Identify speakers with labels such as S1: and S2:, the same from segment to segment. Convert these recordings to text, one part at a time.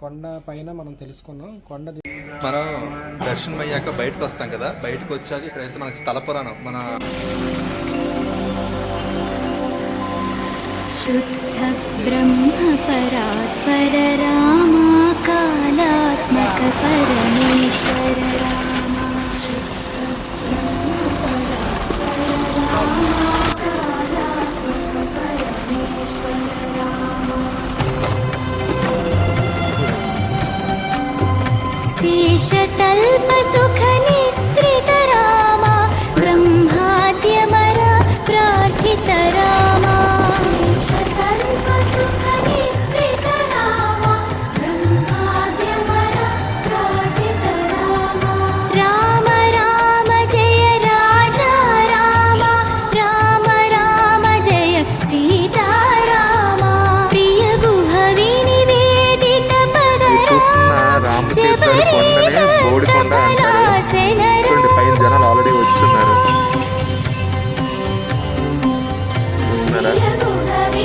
S1: కొండ పైన మనం తెలుసుకున్నాం.
S2: మనం దర్శనం అయ్యాక బయటకు వస్తాం కదా, బయటకు వచ్చాక ఇక్కడైతే మనకి స్థల పురాణం మన
S3: శుద్ధ బ్రహ్మ పరాత్పర రామ కాలాత్మక పరమేశ్వర రామ శుద్ధ బ్రహ్మ పరాత్పర రామ కాలాత్మక పరమేశ్వర రామ శేషతల్ప సుఖ నిద్రిత రామ బ్రహ్మాద్యమర ప్రార్థిత రామ శేషతల్ప సుఖ నిద్రిత రామ బ్రహ్మాద్యమర ప్రార్థిత రామ రామ రామ జయ రాజా రామ రామ రామ జయ సీతా రామ ప్రియ గుహ వినివేదిత పద
S2: రామతీర్థుడి కొండనే బోడికొండ అంటారు. చూడండి పైన జనాలు ఆల్రెడీ వచ్చున్నారు, చూస్తున్నారా? నడుస్తున్నారు,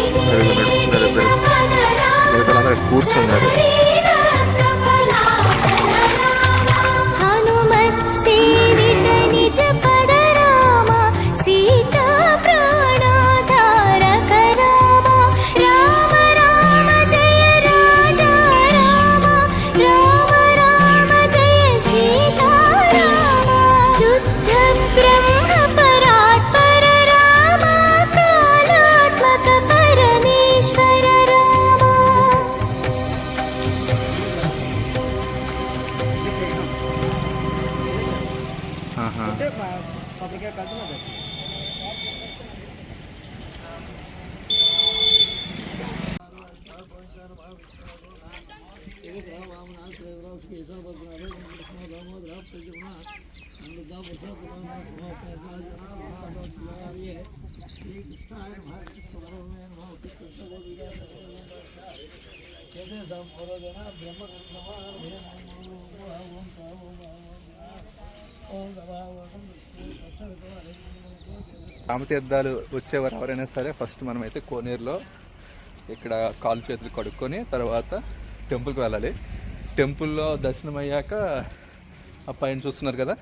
S2: మిగతా కూర్చున్నారు.
S3: హనుమత్ సేవిత నిజ పద రామ సీతా ప్రాణాధారక రామ రామ రామ జయ రాజా రామ రామ రామ జయ సీతా రామ శుద్ధ బ్రహ్మ పరాత్పర రామ కాలాత్మక పరమేశ్వర రామ
S1: కొబ్బరికాయ కలుతున్నది.
S2: రామతీర్థాలు వచ్చేవారు ఎవరైనా సరే ఫస్ట్ మనమైతే కోనేరులో ఇక్కడ కాలు చేతులు కడుక్కొని తర్వాత టెంపుల్కి వెళ్ళాలి. టెంపుల్లో దర్శనం అయ్యాక ఆ పైన చూస్తున్నారు కదా,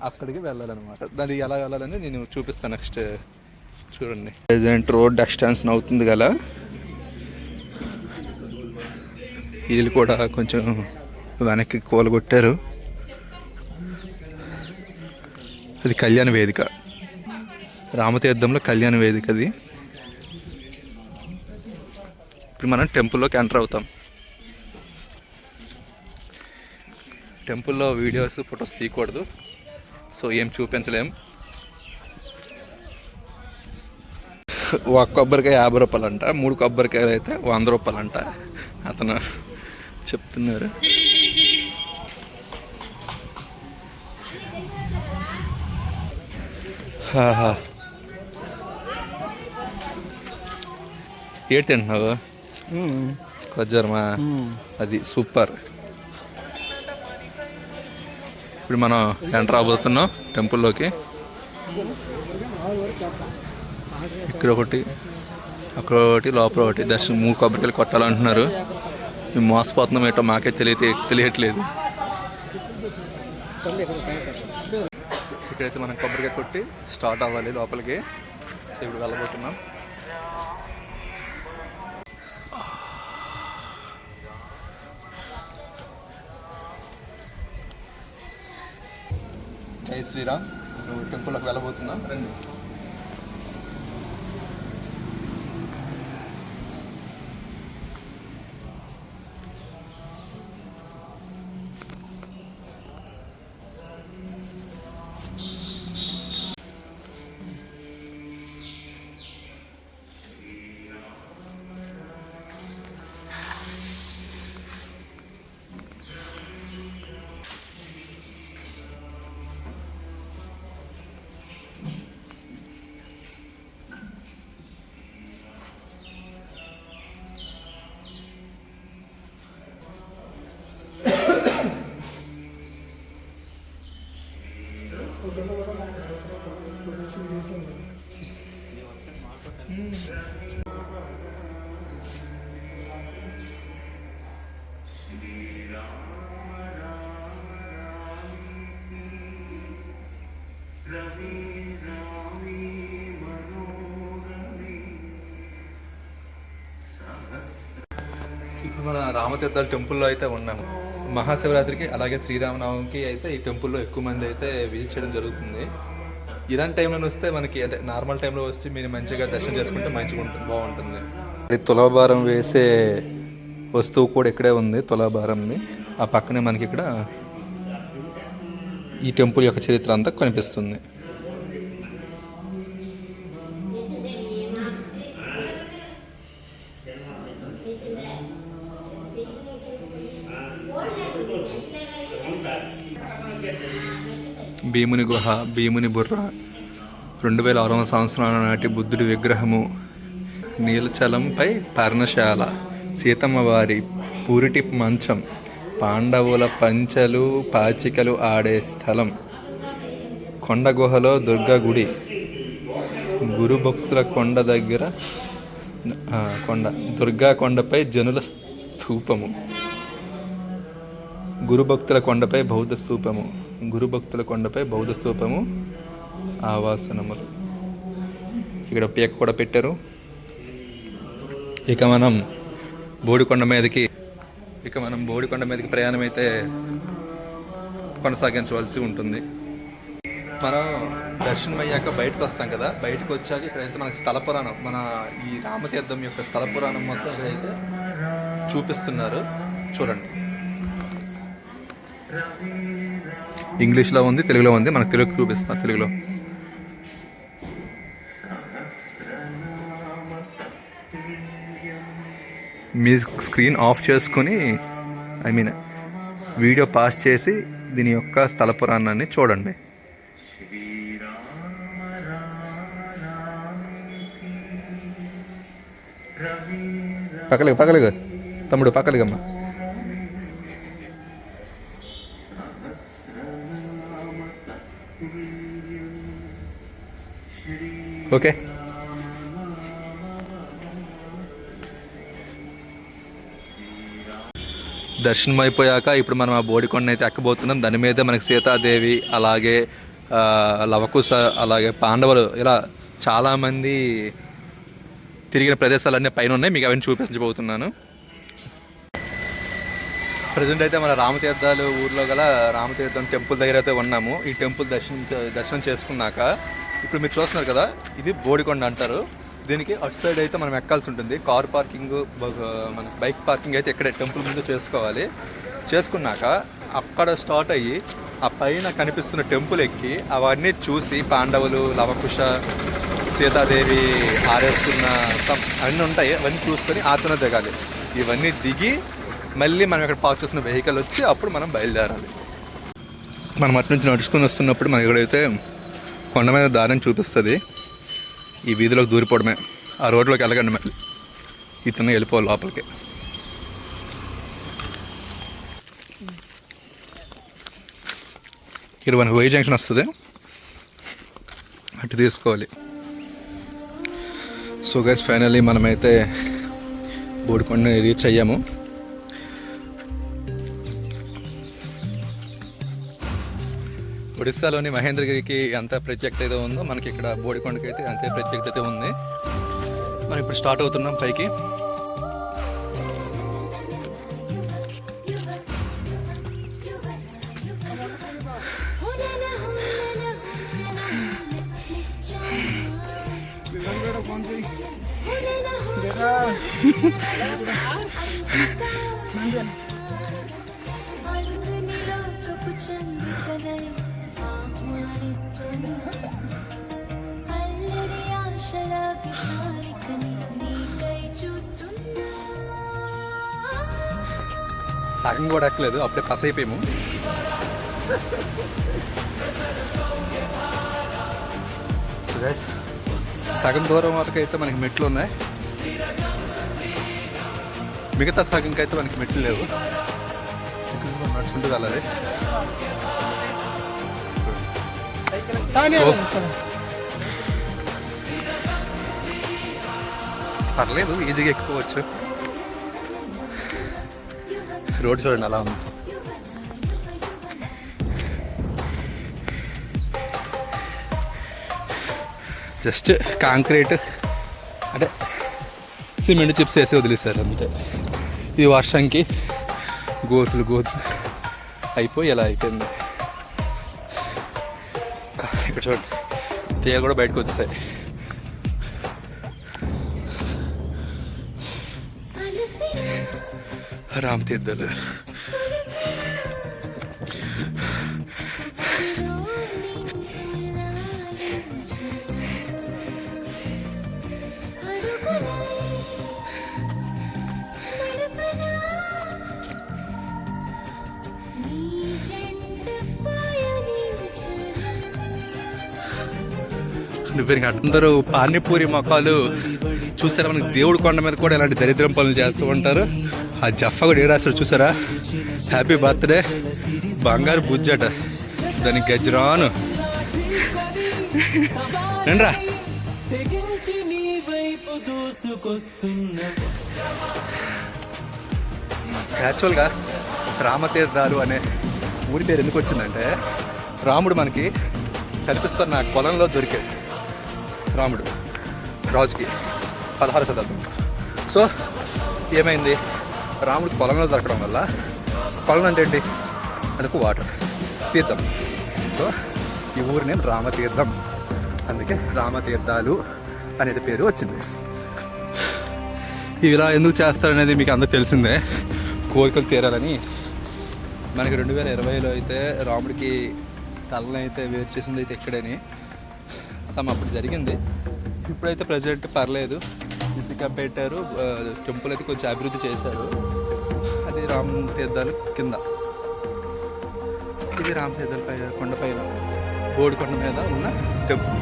S2: అక్కడికి వెళ్ళాలన్నమాట. దాన్ని ఎలా వెళ్ళాలని నేను చూపిస్తాను నెక్స్ట్. చూడండి, ప్రెజెంట్ రోడ్ ఎక్స్టెన్షన్ అవుతుంది కదా, వీళ్ళు కూడా కొంచెం వెనక్కి కూలగొట్టారు. అది కళ్యాణ వేదిక, రామతీర్థంలో కళ్యాణ వేదిక అది. ఇప్పుడు మనం టెంపుల్లోకి ఎంటర్ అవుతాం. టెంపుల్లో వీడియోస్ ఫొటోస్ తీయకూడదు, సో ఏం చూపించలేం. ఒక కొబ్బరికాయ 50 రూపాయలంట, 3 కొబ్బరికాయలు అయితే 100 రూపాయలంట అతను చెప్తున్నారు. ఏంటి తింటున్నావు? ఖజ్జూరమా? అది సూపర్. ఇప్పుడు మనం ఎంటర్ అవబోతున్నాం టెంపుల్లోకి. ఇక్కడ ఒకటి, అక్కడ ఒకటి, లోపల ఒకటి. దర్శనం 3 కొబ్బరికాయలు కొట్టాలంటున్నారు. మేము మోసపోతున్నాం ఏంటో మాకే తెలియట్లేదు. ఇక్కడైతే మనం కొబ్బరికాయ కొట్టి స్టార్ట్ అవ్వాలి లోపలికి. సో ఇప్పుడు వెళ్ళబోతున్నాం. జై శ్రీరామ్. టెంపుల్లోకి వెళ్ళబోతున్నాం, రండి. ఇప్పుడు మన రామతీర్థాల టెంపుల్లో అయితే ఉన్నాము. మహాశివరాత్రికి అలాగే శ్రీరామనవమికి అయితే ఈ టెంపుల్లో ఎక్కువ మంది అయితే విజిట్ చేయడం జరుగుతుంది. ఇలాంటి టైంలో వస్తే మనకి అంటే నార్మల్ టైంలో వచ్చి మీరు మంచిగా దర్శనం చేసుకుంటే మంచిగా ఉంటుంది, బాగుంటుంది. తులాభారం వేసే వస్తువు కూడా ఇక్కడే ఉంది, తులాభారంది. ఆ పక్కనే మనకి ఇక్కడ ఈ టెంపుల్ యొక్క చరిత్ర అంతా కనిపిస్తుంది. భీముని గుహ, భీముని బుర్ర, 2600 సంవత్సరాల నాటి బుద్ధుడి విగ్రహము, నీలచలంపై పర్ణశాల, సీతమ్మ వారి పూరిటి మంచం, పాండవుల పంచలు పాచికలు ఆడే స్థలం, కొండ గుహలో దుర్గా గుడి, గురుభక్తుల కొండ దగ్గర దుర్గా కొండపై జనుల స్థూపము, గురుభక్తుల కొండపై బౌద్ధ స్థూపము, గురుభక్తుల కొండపై బౌద్ధ స్థూపము, ఆవాసనములు. ఇక్కడ పేక కూడా పెట్టారు. ఇక మనం బోడికొండ మీదకి ప్రయాణం అయితే కొనసాగించవలసి ఉంటుంది. మనం దర్శనం అయ్యాక బయటకు వస్తాం కదా, బయటకు వచ్చాక ఇక్కడైతే మనకి స్థల పురాణం, మన ఈ రామతీర్థం యొక్క స్థల పురాణం మొత్తం ఇక్కడైతే చూపిస్తున్నారు. చూడండి, ఇంగ్లీష్లో ఉంది, తెలుగులో ఉంది. మనకు తెలుగు చూపిస్తాం. తెలుగులో మీ స్క్రీన్ ఆఫ్ చేసుకుని వీడియో పాస్ చేసి దీని యొక్క స్థల పురాణాన్ని చూడండి. పక్కలేగా తమ్ముడు, పక్కలేగమ్మా. ఓకే, దర్శనం అయిపోయాక ఇప్పుడు మనం ఆ బోడికొండ అయితే ఎక్కబోతున్నాం. దాని మీద మనకి సీతాదేవి, అలాగే లవకుశ, అలాగే పాండవులు, ఇలా చాలామంది తిరిగిన ప్రదేశాలన్నీ పైన ఉన్నాయి. మీకు అవన్నీ చూపించబోతున్నాను. ప్రజెంట్ అయితే మన రామతీర్థాలు ఊర్లో గల రామతీర్థం టెంపుల్ దగ్గర అయితే ఉన్నాము. ఈ టెంపుల్ దర్శనం చేసుకున్నాక ఇప్పుడు మీరు చూస్తున్నారు కదా, ఇది బోడికొండ అంటారు. దీనికి అటు సైడ్ అయితే మనం ఎక్కాల్సి ఉంటుంది. కార్ పార్కింగ్, మన బైక్ పార్కింగ్ అయితే ఇక్కడే టెంపుల్ ముందు చేసుకోవాలి. చేసుకున్నాక అక్కడ స్టార్ట్ అయ్యి ఆ పైన కనిపిస్తున్న టెంపుల్ ఎక్కి అవన్నీ చూసి పాండవులు, లవకుశ, సీతాదేవి ఆరేసుకున్న అన్నీ ఉంటాయి, అవన్నీ చూసుకొని ఆతన దిగాలి. ఇవన్నీ దిగి మళ్ళీ మనం ఇక్కడ పార్క్ చేసిన వెహికల్ వచ్చి అప్పుడు మనం బయలుదేరాలి. మనం అటు నుంచి నడుచుకుని వస్తున్నప్పుడు మనకి ఇక్కడైతే కొండ మీద దారిని చూపిస్తుంది. ఈ వీధిలోకి దూరిపోవడమే, ఆ రోడ్లోకి వెళ్ళకండి, మళ్ళీ ఇతను వెళ్ళిపోవాలి లోపలికి. ఇక్కడ మనకి వై జంక్షన్ వస్తుంది, అటు తీసుకోవాలి. సో గైస్, ఫైనల్లీ మనమైతే బోడికొండ రీచ్ అయ్యాము. ఒడిస్సాలోని మహేంద్రగిరికి ఎంత ప్రత్యేకత అయితే ఉందో మనకి ఇక్కడ బోడికొండకి అయితే అంతే ప్రత్యేకత అయితే ఉంది. మనం ఇప్పుడు స్టార్ట్ అవుతున్నాం పైకి. సగం కూడా ఎక్కలేదు, అప్పుడే పస్ అయిపోయాము. సగం దూరం వరకు అయితే మనకి మెట్లు ఉన్నాయి, మిగతా సగంకి అయితే మనకి మెట్లు లేవు. ఇక్కడ మనం నడుచుకుంటూ వెళ్ళాలి. పర్లేదు, ఈజీగా ఎక్కుకోవచ్చు. రోడ్ చూడండి అలా ఉంది. జస్ట్ కాంక్రీట్ అంటే సిమెంట్ చిప్స్ వేసి వదిలేశారు అంతే. ఈ వర్షంకి గోతులు అయిపోయి ఇలా అయిపోయింది. ఇక్కడ చూడండి, తీగ కూడా బయటకు వచ్చేసాయి. రామ్ తీర్థాలు. అందరూ పానీపూరి మొక్కలు చూసారా? మనకి దేవుడి కొండ మీద కూడా ఇలాంటి దరిద్రం పనులు చేస్తూ ఉంటారు. ఆ జఫా కూడా ఏ రాశాడు చూసారా? హ్యాపీ బర్త్డే బంగారు బుజ్జట, దానికి గజరాను రండ్రా. యాక్చువల్గా రామతీర్థాలు అనే ఊరి పేరు ఎందుకు వచ్చిందంటే, రాముడు మనకి కనిపిస్తున్న పొలంలో దొరికాడు. రాముడు రాజుకి 16వ శతాబ్దం. సో ఏమైంది, రాముడికి పొలంలో దొరకడం వల్ల, పొలం అంటే ఏంటి మనకు వాటర్, తీర్థం. సో ఈ ఊరి నేమ్ రామతీర్థం, అందుకే రామతీర్థాలు అనేది పేరు వచ్చింది. ఇవి ఇలా ఎందుకు చేస్తారనేది మీకు అందరూ తెలిసిందే. కోరికలు తీరాలని. మనకి 2020లో అయితే రాముడికి తలని అయితే వేరు చేసింది అయితే ఎక్కడని అప్పుడు జరిగింది. ఇప్పుడైతే ప్రజెంట్ పర్లేదు, ఇసుక పెట్టారు, టెంపుల్ అయితే కొంచెం అభివృద్ధి చేశారు. అది రామ్ తీర్థాలు కింద. ఇది రామ్ తీర్థాల పైన కొండపైన బోడికొండ మీద ఉన్న టెంపుల్.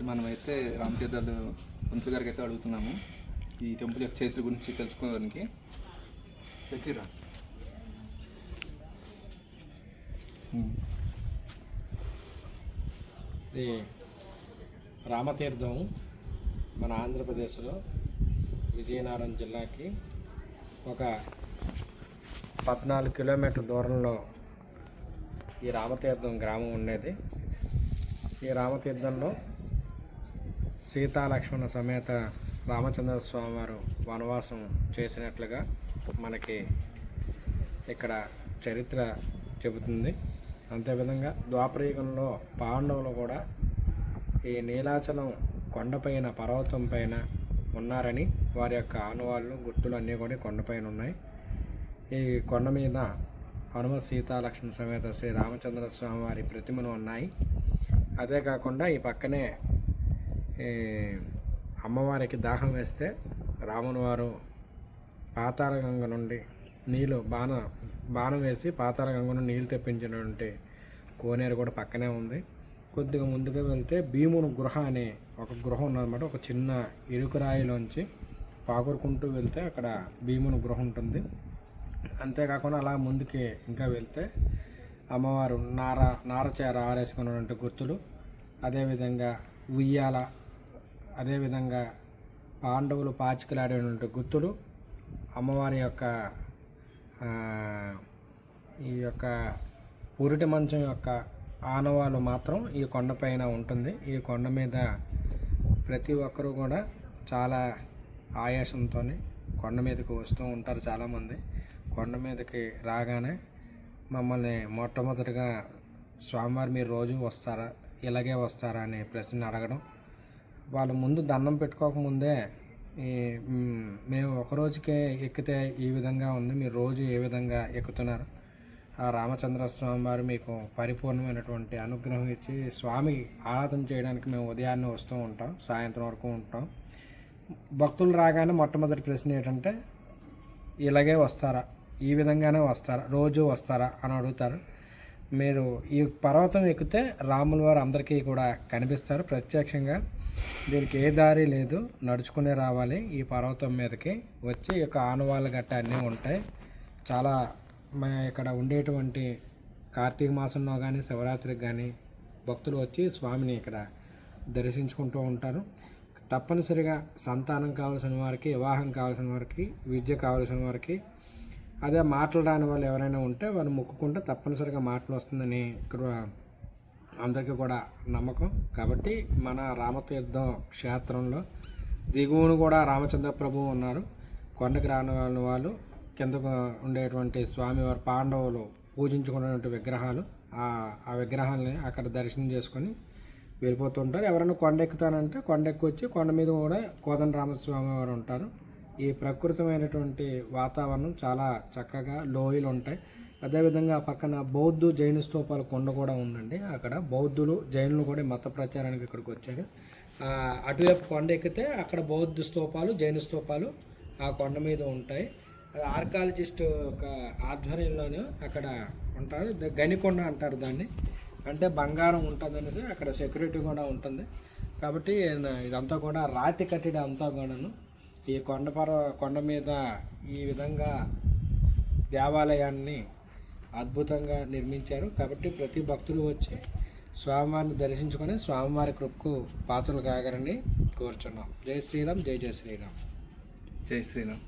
S2: మనమైతే రామ్ తీర్థాలు పంతులు గారికి అయితే అడుగుతున్నాము ఈ టెంపుల్ యొక్క చరిత్ర గురించి తెలుసుకోవడానికి. దగ్గర
S1: ఇది రామతీర్థం మన ఆంధ్రప్రదేశ్లో విజయనగరం జిల్లాకి ఒక 14 కిలోమీటర్ల దూరంలో ఈ రామతీర్థం గ్రామం ఉండేది. ఈ రామతీర్థంలో సీతాలక్ష్మణ సమేత రామచంద్ర స్వామి వారు వనవాసం చేసినట్లుగా మనకి ఇక్కడ చరిత్ర చెబుతుంది. అంతేవిధంగా ద్వాపరయుగంలో పాండవులు కూడా ఈ నీలాచలం కొండపైన పర్వతం పైన ఉన్నారని వారి యొక్క ఆనవాళ్ళు గుర్తులు అన్నీ కూడా కొండపైన ఉన్నాయి. ఈ కొండ మీద హనుమ సీతాలక్ష్మణ సమేత శ్రీ రామచంద్ర స్వామి వారి ప్రతిమలు ఉన్నాయి. అదే కాకుండా ఈ పక్కనే అమ్మవారికి దాహం వేస్తే రాముని వారు పాతాళగంగ నుండి నీళ్ళు బాణం వేసి పాతాళగంగ నుండి నీళ్ళు తెప్పించినటువంటి కోనేరు కూడా పక్కనే ఉంది. కొద్దిగా ముందుగా వెళ్తే భీముని గృహ అనే ఒక గృహ ఉన్నదన్నమాట. ఒక చిన్న ఇరుకురాయిలోంచి పాకురుకుంటూ వెళ్తే అక్కడ భీముని గృహ ఉంటుంది. అంతేకాకుండా అలా ముందుకి ఇంకా వెళ్తే అమ్మవారు నారచేర ఆరేసుకున్నటువంటి గుర్తులు, అదేవిధంగా ఉయ్యాల, అదేవిధంగా పాండవులు పాచికలాడేటువంటి గుర్తులు, అమ్మవారి యొక్క ఈ యొక్క పురిటి మంచం యొక్క ఆనవాళ్ళు మాత్రం ఈ కొండపైన ఉంటుంది. ఈ కొండ మీద ప్రతి ఒక్కరూ కూడా చాలా ఆయాసంతో కొండ మీదకి వస్తూ ఉంటారు. చాలామంది కొండ మీదకి రాగానే మమ్మల్ని మొట్టమొదటిగా స్వామివారు మీరు రోజు వస్తారా, ఇలాగే వస్తారా అనే ప్రశ్న అడగడం. వాళ్ళు ముందు దండం పెట్టుకోకముందే మేము ఒక రోజుకే ఎక్కితే ఈ విధంగా ఉంది, మీరు రోజు ఏ విధంగా ఎక్కుతున్నారు, ఆ రామచంద్ర స్వామి వారు మీకు పరిపూర్ణమైనటువంటి అనుగ్రహం ఇచ్చి స్వామి ఆరాధన చేయడానికి మేము ఉదయాన్నే వస్తూ ఉంటాం, సాయంత్రం వరకు ఉంటాం. భక్తులు రాగానే మొట్టమొదటి ప్రశ్న ఏంటంటే ఇలాగే వస్తారా, ఈ విధంగానే వస్తారా, రోజు వస్తారా అని అడుగుతారు. మీరు ఈ పర్వతం ఎక్కితే రాముల వారు అందరికీ కూడా కనిపిస్తారు ప్రత్యక్షంగా. దీనికి ఏ దారి లేదు, నడుచుకునే రావాలి. ఈ పర్వతం మీదకి వచ్చి ఈ యొక్క ఆనవాళ్ళ గట్ట అన్నీ ఉంటాయి. చాలా ఇక్కడ ఉండేటువంటి కార్తీక మాసంలో కానీ శివరాత్రికి కానీ భక్తులు వచ్చి స్వామిని ఇక్కడ దర్శించుకుంటూ ఉంటారు. తప్పనిసరిగా సంతానం కావాల్సిన వారికి, వివాహం కావాల్సిన వారికి, విద్య కావాల్సిన వారికి, అదే మాటలు రాని వాళ్ళు ఎవరైనా ఉంటే వాళ్ళు మొక్కుకుంటే తప్పనిసరిగా మాటలు వస్తుందని ఇక్కడ అందరికీ కూడా నమ్మకం. కాబట్టి మన రామతీర్థం క్షేత్రంలో దిగువను కూడా రామచంద్ర ప్రభువు ఉన్నారు. కొండకి రాని వాళ్ళు కిందకు ఉండేటువంటి స్వామివారి పాండవులు పూజించుకున్నటువంటి విగ్రహాలు, ఆ విగ్రహాలని అక్కడ దర్శనం చేసుకొని వెళ్ళిపోతుంటారు. ఎవరైనా కొండ ఎక్కుతానంటే కొండ ఎక్కి వచ్చి కొండ మీద కూడా కోదండరామస్వామి వారు ఉంటారు. ఈ ప్రకృతమైనటువంటి వాతావరణం చాలా చక్కగా లోయలు ఉంటాయి. అదేవిధంగా పక్కన బౌద్ధ జైన స్తూపాల కొండ కూడా ఉందండి. అక్కడ బౌద్ధులు జైనులు కూడా మత ప్రచారానికి ఇక్కడికి వచ్చారు. అటువైపు కొండ ఎక్కితే అక్కడ బౌద్ధ స్తూపాలు, జైన స్తూపాలు ఆ కొండ మీద ఉంటాయి. ఆర్కాలజిస్ట్ ఒక ఆధ్వర్యంలోనే అక్కడ ఉంటారు. గనికొండ అంటారు దాన్ని, అంటే బంగారం ఉంటుంది అనేసి అక్కడ సెక్యూరిటీ కూడా ఉంటుంది. కాబట్టి ఇదంతా కూడా రాతి కట్టడి అంతా కూడాను ఈ కొండ మీద ఈ విధంగా దేవాలయాన్ని అద్భుతంగా నిర్మించారు. కాబట్టి ప్రతి భక్తులు వచ్చి స్వామివారిని దర్శించుకొని స్వామివారి కృపకు పాత్రలు కాగరని కోరుచున్నాం. జై శ్రీరామ్, జై జై శ్రీరామ్.
S2: జై శ్రీరామ్.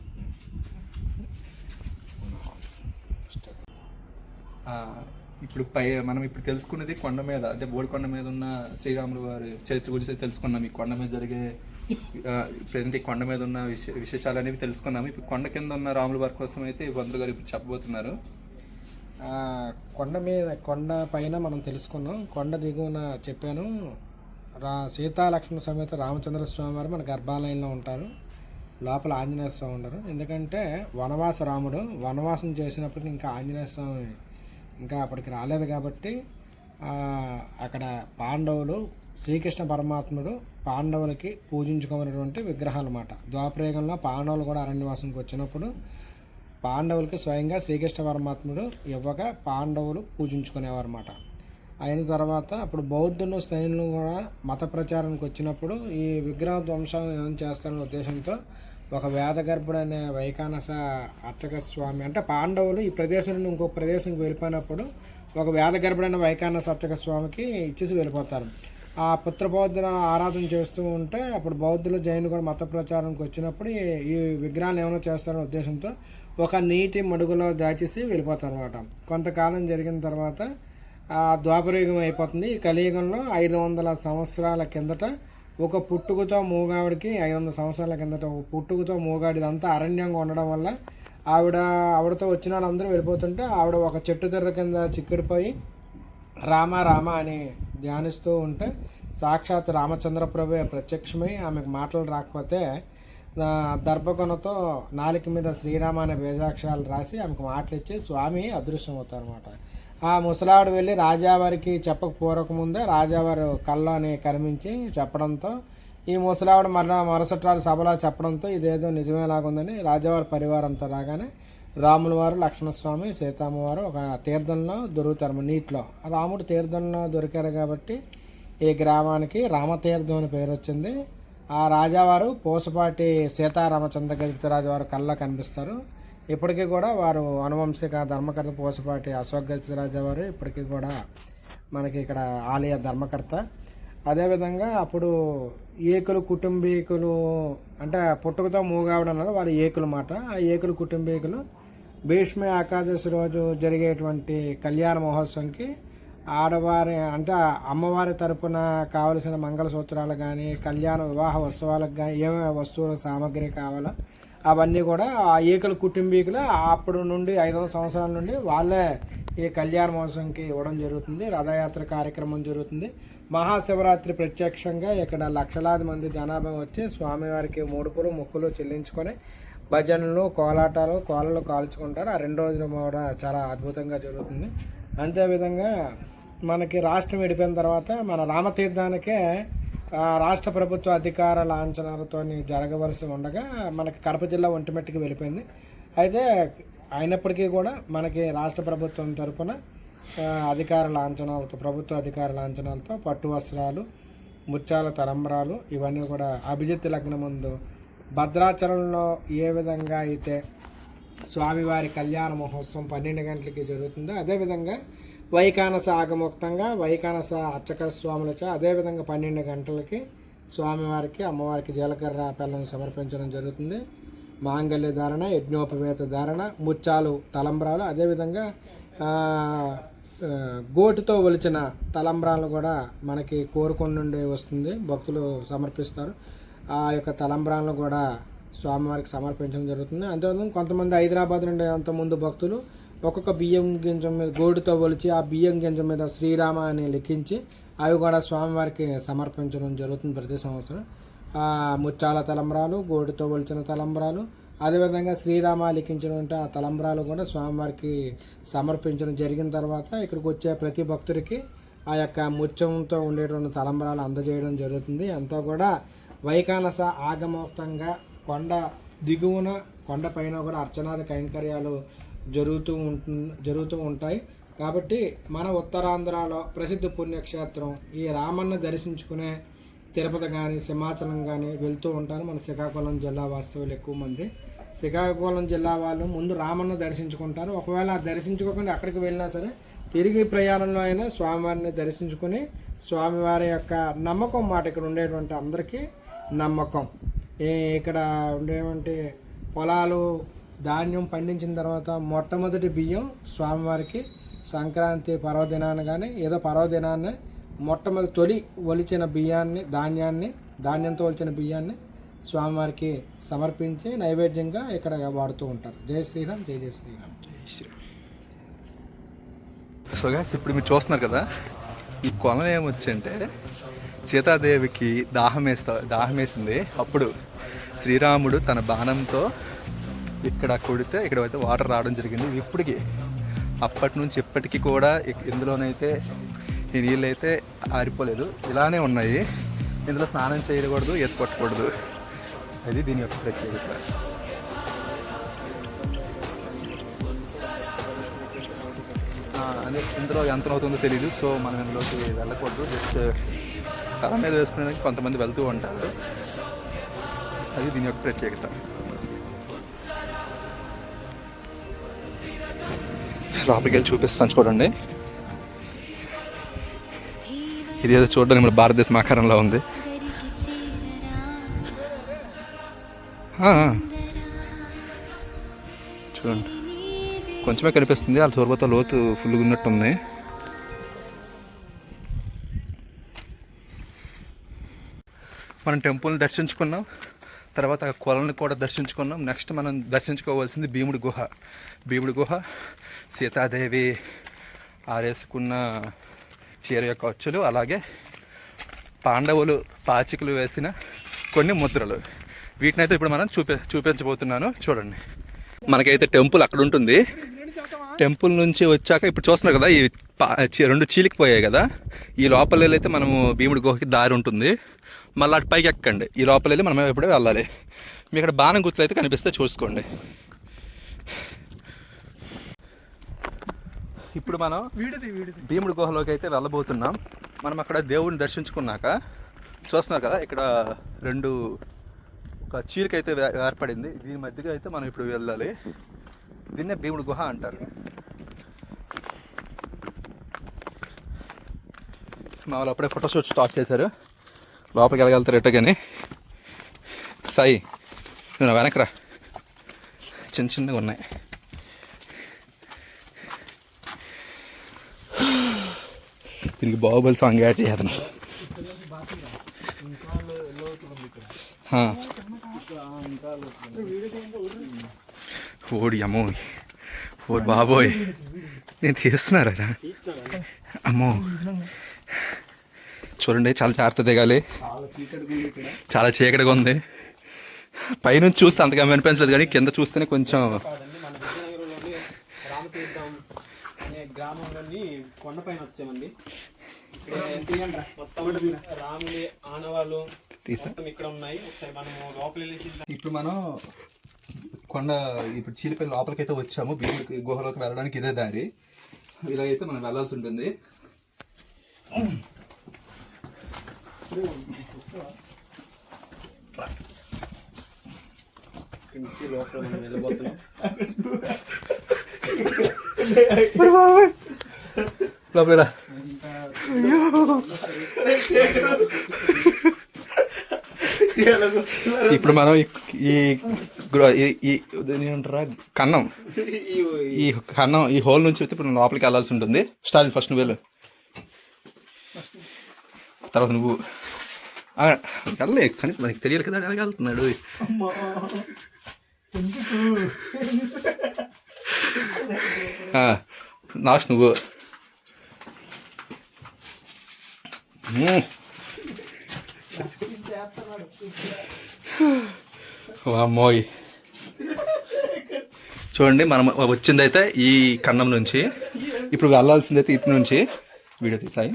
S2: ఇప్పుడు మనం ఇప్పుడు తెలుసుకున్నది కొండ మీద, అంటే బోడికొండ మీద ఉన్న శ్రీరాములు వారి చరిత్ర గురించి తెలుసుకున్నాం. ఈ కొండ మీద జరిగే ప్రజెంట్ ఈ కొండ మీద ఉన్న విశేషాలు అనేవి తెలుసుకున్నాము. ఇప్పుడు కొండ కింద ఉన్న రాముల వారి కోసం అయితే వంతులు గారు ఇప్పుడు చెప్పబోతున్నారు.
S1: కొండ పైన మనం తెలుసుకున్నాం. కొండ దిగువన చెప్పాను, సీతాలక్ష్మణ సమేత రామచంద్ర స్వామి వారు మన గర్భాలయంలో ఉంటారు. లోపల ఆంజనేయ స్వామి ఉండరు. ఎందుకంటే రాముడు వనవాసం చేసినప్పటికీ ఇంకా ఆంజనేయ స్వామి ఇంకా అప్పటికి రాలేదు. కాబట్టి అక్కడ పాండవులు, శ్రీకృష్ణ పరమాత్ముడు పాండవులకి పూజించుకోమన్నటువంటి విగ్రహాలు అన్నమాట. ద్వాపరయుగంలో పాండవులు కూడా అరణ్యవాసంకి వచ్చినప్పుడు పాండవులకి స్వయంగా శ్రీకృష్ణ పరమాత్ముడు ఇవ్వగా పాండవులు పూజించుకునేవారు అన్నమాట. అయిన తర్వాత అప్పుడు బౌద్ధులు, సైన్యులు కూడా మత ప్రచారానికి వచ్చినప్పుడు ఈ విగ్రహ ధ్వంసం ఏం చేస్తారనే ఉద్దేశంతో ఒక వేదగర్భుడు అనే వైఖానస అర్చక స్వామి, అంటే పాండవులు ఈ ప్రదేశం నుండి ఇంకొక ప్రదేశంకి వెళ్ళిపోయినప్పుడు ఒక వేదగర్భుడైన వైఖానస అర్చక స్వామికి ఇచ్చేసి వెళ్ళిపోతారు. ఆ పుత్రబౌద్ధుల ఆరాధన చేస్తూ ఉంటే అప్పుడు బౌద్ధులు, జైనులు కూడా మత ప్రచారానికి వచ్చినప్పుడు ఈ విగ్రహాలు ఏమైనా చేస్తారనే ఉద్దేశంతో ఒక నీటి మడుగులో దాచేసి వెళ్ళిపోతారు అనమాట. కొంతకాలం జరిగిన తర్వాత ద్వాపరయుగం అయిపోతుంది. ఈ కలియుగంలో 500 సంవత్సరాల కిందట ఒక పుట్టుకతో మూగావిడికి 500 సంవత్సరాల కిందట ఒక పుట్టుకతో మూగాడిదంతా అరణ్యంగా ఉండడం వల్ల ఆవిడతో వచ్చిన వాళ్ళందరూ వెళ్ళిపోతుంటే ఆవిడ ఒక చెట్టు తెర్ర కింద చిక్కిడిపోయి రామ రామ అని ధ్యానిస్తూ ఉంటే సాక్షాత్ రామచంద్ర ప్రభువే ప్రత్యక్షమై ఆమెకు మాటలు రాకపోతే దర్భకొనతో నాలుక మీద శ్రీరామ అనే బీజాక్షరాలు రాసి ఆమెకు మాటలు ఇచ్చి స్వామి అదృశ్యం అవుతారు అనమాట. ఆ ముసలావిడ వెళ్ళి రాజావారికి చెప్పకపోరకముందే రాజావారు కళ్ళని కనిపించి చెప్పడంతో ఈ ముసలావిడ మరుసటి రోజు సభలో చెప్పడంతో ఇదేదో నిజమేలాగుందని రాజావారి పరివారం అంతా రాగానే రాముల వారు, లక్ష్మణస్వామి, సీతమ్మవారు ఒక తీర్థంలో దొరుకుతారు నీటిలో. రాముడు తీర్థంలో దొరికారు కాబట్టి ఈ గ్రామానికి రామతీర్థం అని పేరు వచ్చింది. ఆ రాజావారు పూసపాటి సీతారామచంద్ర గజపతిరాజు వారు కళ్ళ కనిపిస్తారు. ఇప్పటికీ కూడా వారు అనువంశిక ధర్మకర్త పూసపాటి అశోక్ గజపతిరాజు వారు ఇప్పటికీ కూడా మనకి ఇక్కడ ఆలయ ధర్మకర్త. అదేవిధంగా అప్పుడు ఏకులు కుటుంబీకులు, అంటే పుట్టుకతో మూగావడం అన్నారు వారు ఏకులు మాట. ఆ ఏకులు కుటుంబీకులు భీష్మ ఏకాదశి రోజు జరిగేటువంటి కళ్యాణ మహోత్సవంకి ఆడవారి అంటే అమ్మవారి తరపున కావలసిన మంగళసూత్రాలు కానీ కళ్యాణ వివాహ ఉత్సవాలకు కానీ ఏమేమి వస్తువుల సామాగ్రి కావాలో అవన్నీ కూడా ఆ ఏకల కుటుంబీకులు అప్పుడు నుండి 500 సంవత్సరాల నుండి వాళ్ళే ఈ కళ్యాణ మహోత్సవంకి ఇవ్వడం జరుగుతుంది. రథయాత్ర కార్యక్రమం జరుగుతుంది. మహాశివరాత్రి ప్రత్యక్షంగా ఇక్కడ లక్షలాది మంది జనాభా వచ్చి స్వామివారికి ముడుపులు మొక్కులు చెల్లించుకొని భజనలు కోలాటాలు కోలలు కాల్చుకుంటారు. ఆ 2 రోజులు కూడా చాలా అద్భుతంగా జరుగుతుంది. అంతేవిధంగా మనకి రాష్ట్రం విడిపోయిన తర్వాత మన రామతీర్థానికే రాష్ట్ర ప్రభుత్వ అధికార లాంఛనాలతో జరగవలసి ఉండగా మనకి కడప జిల్లా ఒంటిమిట్టకి వెళ్ళిపోయింది. అయితే అయినప్పటికీ కూడా మనకి రాష్ట్ర ప్రభుత్వం తరఫున అధికార లాంఛనాలతో ప్రభుత్వ అధికార లాంఛనాలతో పట్టు వస్త్రాలు ముత్యాల తలంబ్రాలు ఇవన్నీ కూడా అభిజిత్ లగ్నం ముందు భద్రాచలంలో ఏ విధంగా అయితే స్వామివారి కళ్యాణ మహోత్సవం 12 గంటలకి జరుగుతుందో అదేవిధంగా వైకానస ఆగమోక్తంగా వైకానస అర్చక స్వాములచే అదేవిధంగా 12 గంటలకి స్వామివారికి అమ్మవారికి జీలకర్ర బెల్లం సమర్పించడం జరుగుతుంది. మాంగళ్య ధారణ యజ్ఞోపవేత ధారణ ముత్యాలు తలంబ్రాలు అదేవిధంగా గోటుతో ఒలిచిన తలంబ్రాలు కూడా మనకి కోరుకొని నుండి వస్తుంది, భక్తులు సమర్పిస్తారు. ఆ యొక్క తలంబ్రాలను కూడా స్వామివారికి సమర్పించడం జరుగుతుంది. అంతేవిధంగా కొంతమంది హైదరాబాద్ నుండి అంతకుముందు భక్తులు ఒక్కొక్క బియ్యం గింజ మీద గోడుతో ఒలిచి ఆ బియ్యం గింజ మీద శ్రీరామ అని లిఖించి అవి కూడా స్వామివారికి సమర్పించడం జరుగుతుంది ప్రతి సంవత్సరం. ముత్యాల తలంబ్రాలు గోడుతో ఒలిచిన తలంబ్రాలు అదేవిధంగా శ్రీరామ లిఖించినటువంటి ఆ తలంబ్రాలు కూడా స్వామివారికి సమర్పించడం జరిగిన తర్వాత ఇక్కడికి వచ్చే ప్రతి భక్తుడికి ఆ యొక్క ముత్యంతో ఉండేటువంటి తలంబ్రాలు అందజేయడం జరుగుతుంది. అంతా కూడా వైకానస ఆగమోక్తంగా కొండ దిగువన కొండ పైన కూడా అర్చనాది కైంకర్యాలు జరుగుతూ ఉంటాయి. కాబట్టి మన ఉత్తరాంధ్రలో ప్రసిద్ధ పుణ్యక్షేత్రం ఈ రామన్న దర్శించుకునే తిరుపతి కానీ సింహాచలం కానీ వెళ్తూ ఉంటారు. మన శ్రీకాకుళం జిల్లా వాస్తవులు ఎక్కువ మంది శ్రీకాకుళం జిల్లా వాళ్ళు ముందు రామన్న దర్శించుకుంటారు. ఒకవేళ దర్శించుకోకుండా అక్కడికి వెళ్ళినా సరే తిరిగి ప్రయాణంలో అయినా స్వామివారిని దర్శించుకుని స్వామివారి యొక్క నమ్మకం మాట ఇక్కడ ఉండేటువంటి అందరికీ నమ్మకం. ఇక్కడ ఉండేటువంటి పొలాలు ధాన్యం పండించిన తర్వాత మొట్టమొదటి బియ్యం స్వామివారికి సంక్రాంతి పర్వదినాన్ని కానీ ఏదో పర్వదినాన్ని మొట్టమొదటి తొలి ఒలిచిన బియ్యాన్ని ధాన్యంతో ఒలిచిన బియ్యాన్ని స్వామివారికి సమర్పించి నైవేద్యంగా ఇక్కడ వాడుతూ ఉంటారు. జై శ్రీరామ్, జై జై శ్రీరామ్, జై శ్రీరామ్.
S2: సో గాయ్స్ ఇప్పుడు మీరు చూస్తున్నారు కదా ఈ కొలం ఏమొచ్చంటే సీతాదేవికి దాహం వేసింది. అప్పుడు శ్రీరాముడు తన బాణంతో ఇక్కడ కొడితే ఇక్కడ అయితే వాటర్ రావడం జరిగింది. ఇప్పటికి అప్పటి నుంచి ఇప్పటికీ కూడా ఇందులోనైతే ఈ నీళ్ళు అయితే ఆరిపోలేదు, ఇలానే ఉన్నాయి. ఇందులో స్నానం చేయకూడదు, ఈత కొట్టకూడదు. అది దీని యొక్క ప్రత్యేకత. అదే ఇందులో ఎంత అవుతుందో తెలియదు. సో మనం ఇందులోకి వెళ్ళకూడదు. జస్ట్ తల మీద వేసుకునేందుకు కొంతమంది వెళ్తూ ఉంటారు. అది దీని యొక్క ప్రత్యేకత. లోపలికి వెళ్ళి చూపిస్తాను చూడండి. ఇది ఏదో చూడడానికి మన భారతదేశం ఆకారంలో ఉంది. చూడండి కొంచెమే కనిపిస్తుంది, వాళ్ళ తోర్బతో లోతు ఫుల్గా ఉన్నట్టుంది. మనం టెంపుల్ని దర్శించుకున్నాం, తర్వాత కొలను కూడా దర్శించుకున్నాం. నెక్స్ట్ మనం దర్శించుకోవాల్సింది భీముడి గుహ సీతాదేవి ఆరేసుకున్న చీర యొక్క అచ్చులు, అలాగే పాండవులు పాచికలు వేసిన కొన్ని ముద్రలు. వీటినైతే ఇప్పుడు మనం చూపించబోతున్నాను. చూడండి, మనకైతే టెంపుల్ అక్కడ ఉంటుంది. టెంపుల్ నుంచి వచ్చాక ఇప్పుడు చూస్తున్నారు కదా ఈ 2 చీలికిపోయాయి కదా, ఈ లోపల అయితే మనము భీముడి గుహకి దారి ఉంటుంది. మళ్ళీ అటు పైకి ఎక్కండి, ఈ లోపల వెళ్ళి మనం ఎప్పుడే వెళ్ళాలి. మీ ఇక్కడ బాణం గుర్తులు అయితే కనిపిస్తే చూసుకోండి. ఇప్పుడు మనం భీముడి గుహలోకి అయితే వెళ్ళబోతున్నాం. మనం అక్కడ దేవుడిని దర్శించుకున్నాక చూస్తున్నారు కదా ఇక్కడ ఒక చీలికైతే ఏర్పడింది. దీని మధ్యగా అయితే మనం ఇప్పుడు వెళ్ళాలి. దీన్నే భీముడి గుహ అంటారు. మా వాళ్ళు అప్పుడే ఫోటోషూట్ స్టార్ట్ చేశారు. లోపలికి వెళ్ళగలుగుతారు ఎట్టో కానీ. సాయి నేను వెనకరా, చిన్నగా ఉన్నాయి. దీనికి బాహుబలి సాంగ్ యాడ్ చేద్దాం. ఓడి అమ్మో, ఓడి బాబోయ్, నేను తీస్తున్నారా? అమ్మో చూడండి, చాలా జాగ్రత్త దిగాలి, చాలా చీకటిగా ఉంది. పైనుంచి చూస్తే అంతగా అనిపించలేదు, కానీ కింద చూస్తేనే కొంచెం.
S1: రామతీర్థం అనే గ్రామంలోని కొండపైన వచ్చామండి. మొత్తం రాముడి ఆనవాళ్ళు మొత్తం ఇక్కడ ఉన్నాయి. ఒకసారి మనం లోపల వెళ్ళేసి
S2: ఇప్పుడు మనం కొండ ఇప్పుడు చీలిపల్లి లోపలికి అయితే వచ్చాము. భీముడి గుహలోకి వెళ్ళడానికి ఇదే దారి. ఇలాగైతే మనం వెళ్ళాల్సి ఉంటుంది.
S1: లోపల మనం వెళ్ళబోతున్నాం.
S2: లోపల ఇప్పుడు మనం ఏమంటారా కన్నం, ఈ కన్నం ఈ హోల్ నుంచి అయితే ఇప్పుడు లోపలికి వెళ్ళాల్సి ఉంటుంది. స్టార్ట్ ఫస్ట్ నువ్వు వెళ్ళు, తర్వాత నువ్వు వెళ్ళలే, కానీ మనకి తెలియదు కదా ఎలాగెళ్తున్నాడు. లాస్ట్ నువ్వు. అమ్మోయ్ చూడండి, మనం వచ్చిందైతే ఈ కన్నం నుంచి. ఇప్పుడు వెళ్ళాల్సిందైతే ఇటు నుంచి. వీడియో తీసాయి.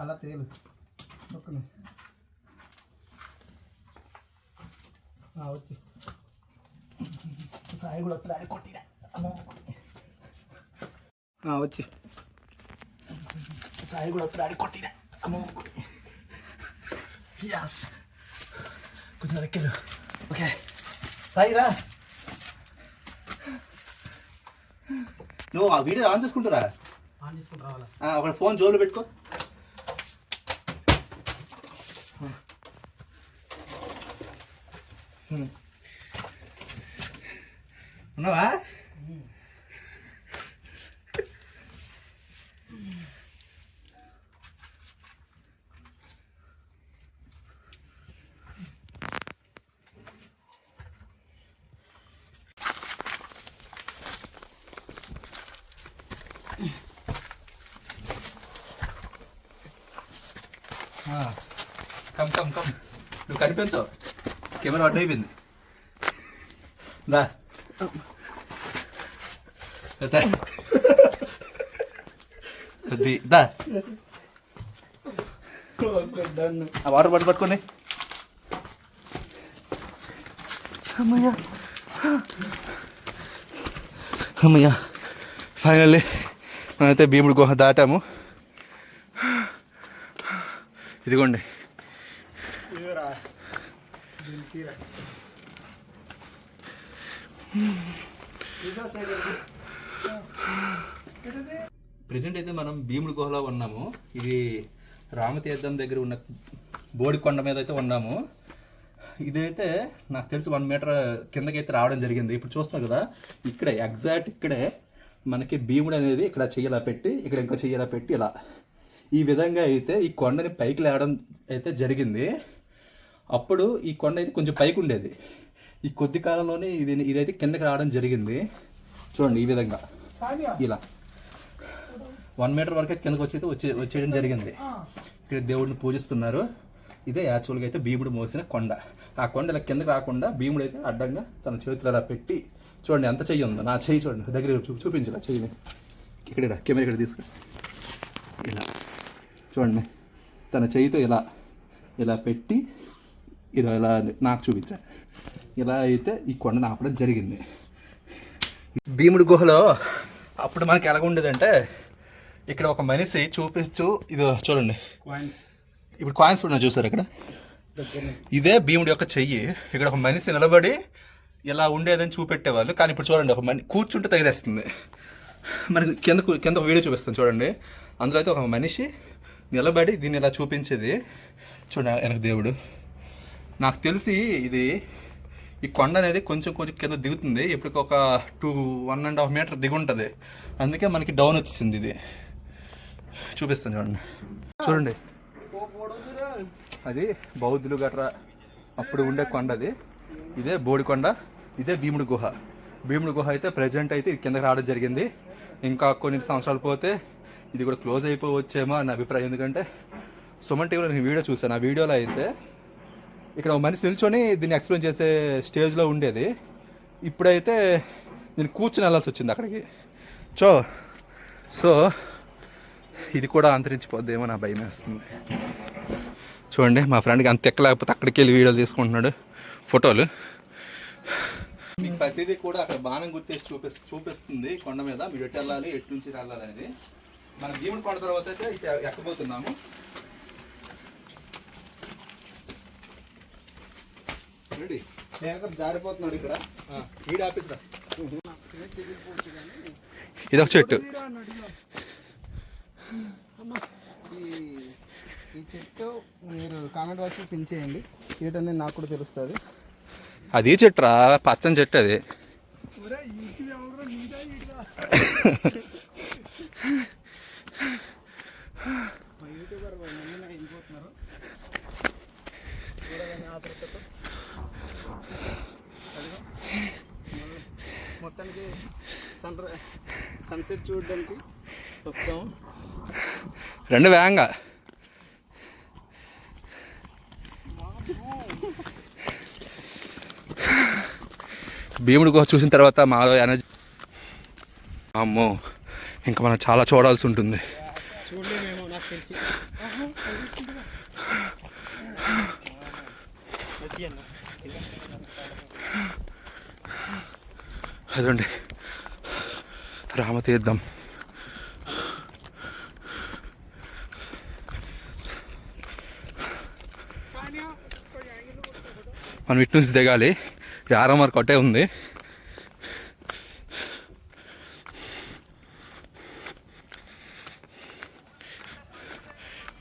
S1: అలా తేలు వచ్చి సాయి కూడా వస్తాడు కొట్టిరా వచ్చి సాయి కూడా వస్తాడు కొట్టిరా అమ్మో. యాస్ కొంచెం రెక్కలు. ఓకే సాయి రా,
S2: నువ్వు ఆ వీడియో ఆన్ చేసుకుంటారా?
S1: ఆన్ చేసుకుని రావాలా?
S2: ఒక ఫోన్ జోబులో పెట్టుకో. ఉన్నావా? కమ్ కమ్ కమ్, నువ్వు కనిపించవు, కెమెరా అడ్డు అయిపోయింది. దా దా ఆ వాటర్ బాటిల్ పట్టుకోండి. అమ్మయ్యా అమ్మయ్యా, ఫైనల్లీ మనమైతే భీముడి గుహ దాటాము. ఇదిగోండి, ప్రెజెంట్ అయితే మనం భీముడి గుహలో ఉన్నాము. ఇది రామతీర్థం దగ్గర ఉన్న బోడికొండ మీద అయితే ఉన్నాము. ఇదైతే నాకు తెలిసి 1 మీటర్ కిందకైతే రావడం జరిగింది. ఇప్పుడు చూస్తాం కదా, ఇక్కడే ఎగ్జాక్ట్ ఇక్కడే మనకి భీముడు అనేది ఇక్కడ చెయ్యలా పెట్టి, ఇక్కడ ఇంకా చెయ్యలా పెట్టి, ఇలా ఈ విధంగా అయితే ఈ కొండని పైకి లేవడం అయితే జరిగింది. అప్పుడు ఈ కొండ అయితే కొంచెం పైకి ఉండేది. ఈ కొద్ది కాలంలోనే ఇదైతే కిందకి రావడం జరిగింది. చూడండి, ఈ విధంగా ఇలా 1 మీటర్ వరకు అయితే కిందకి వచ్చేయడం జరిగింది. ఇక్కడ దేవుడిని పూజిస్తున్నారు. ఇదే యాక్చువల్గా అయితే భీముడు మోసిన కొండ. ఆ కొండ ఇలా కిందకి రాకుండా భీముడు అయితే అడ్డంగా తన చేతులు అలా పెట్టి, చూడండి ఎంత చెయ్యి ఉందో. నా చెయ్యి చూడండి, దగ్గర చూపించాల చెయ్యిని. ఇక్కడ కెమెరా ఇక్కడ తీసుకుని ఇలా చూడండి, తన చెయ్యితో ఇలా పెట్టి ఇలా నాకు చూపించా. ఇలా అయితే ఈ కొండను ఆపడం జరిగింది. భీముడి గుహలో అప్పుడు మనకి ఎలాగ ఉండేదంటే, ఇక్కడ ఒక మనిషి చూపిస్తూ, ఇది చూడండి ఇప్పుడు కాయిన్స్ ఉన్నాయి చూసారు ఇక్కడ, ఇదే భీముడి యొక్క చెయ్యి. ఇక్కడ ఒక మనిషి నిలబడి ఇలా ఉండేదని చూపెట్టేవాళ్ళు. కానీ ఇప్పుడు చూడండి, ఒక కూర్చుంటే తగిలేస్తుంది. మనకి కింద ఒక వీడియో చూపిస్తాను చూడండి. అందులో అయితే ఒక మనిషి నిలబడి దీన్ని ఇలా చూపించేది చూడండి. వెనక దేవుడు. నాకు తెలిసి ఇది ఈ కొండ అనేది కొంచెం కింద దిగుతుంది. ఇప్పటికి ఒక 1.5 మీటర్ దిగు ఉంటుంది. అందుకే మనకి డౌన్ వచ్చింది. ఇది చూపిస్తాను చూడండి. చూడండి, అది బౌద్ధులు గట్రా అప్పుడు ఉండే కొండ. అది ఇదే బోడికొండ, ఇదే భీముడి గుహ. భీముడి గుహ అయితే ప్రజెంట్ అయితే ఇది కిందకి రావడం జరిగింది. ఇంకా కొన్ని సంవత్సరాలు పోతే ఇది కూడా క్లోజ్ అయిపోవచ్చేమో అని అభిప్రాయం. ఎందుకంటే సుమన్ టీవీలో నేను వీడియో చూసాను. ఆ వీడియోలో అయితే ఇక్కడ ఒక మనిషి నిల్చొని దీన్ని ఎక్స్ప్లెయిన్ చేసే స్టేజ్లో ఉండేది. ఇప్పుడైతే నేను కూర్చుని వెళ్ళాల్సి వచ్చింది అక్కడికి. సో ఇది కూడా అంతరించిపోద్దేమో నా భయం వేస్తుంది. చూడండి, మా ఫ్రెండ్కి అంత ఎక్కలేకపోతే అక్కడికి వెళ్ళి వీడియోలు తీసుకుంటున్నాడు, ఫోటోలు. మీకు ప్రతిదీ కూడా అక్కడ బాణం గుర్తేసి చూపిస్తుంది కొండ మీద మీరు ఎటు వెళ్ళాలి, ఎటు నుంచి వెళ్ళాలి అనేది. మన భీముడి కొండ తర్వాత అయితే ఎక్కబోతున్నాము. రెడీ, జారిపోతున్నాడు ఇక్కడ. వీడి ఆఫీస్రా, ఇదొక చెట్టు.
S4: ఈ చెట్టు మీరు కామెంట్ బాక్స్లో పిన్ చేయండి, ఏంటనేది నాకు కూడా తెలుస్తుంది.
S2: అది చెట్టురా, పచ్చని చెట్టు అది.
S4: యూట్యూబర్ వెళ్ళిపోతున్నారు మొత్తానికి సన్సెట్ చూడడానికి వస్తాం.
S2: రెండు వేగంగా భీముడి గుహ చూసిన తర్వాత మాలో ఎనర్జీ, అమ్మో ఇంకా మనం చాలా చూడాల్సి ఉంటుంది.
S4: చూడలేమేమో నాకు తెలిసి.
S2: అదండి రామతీర్థం. మనం ఇటు నుంచి దిగాలి. ఆర్ఎంఆర్ కొట్టే ఉంది.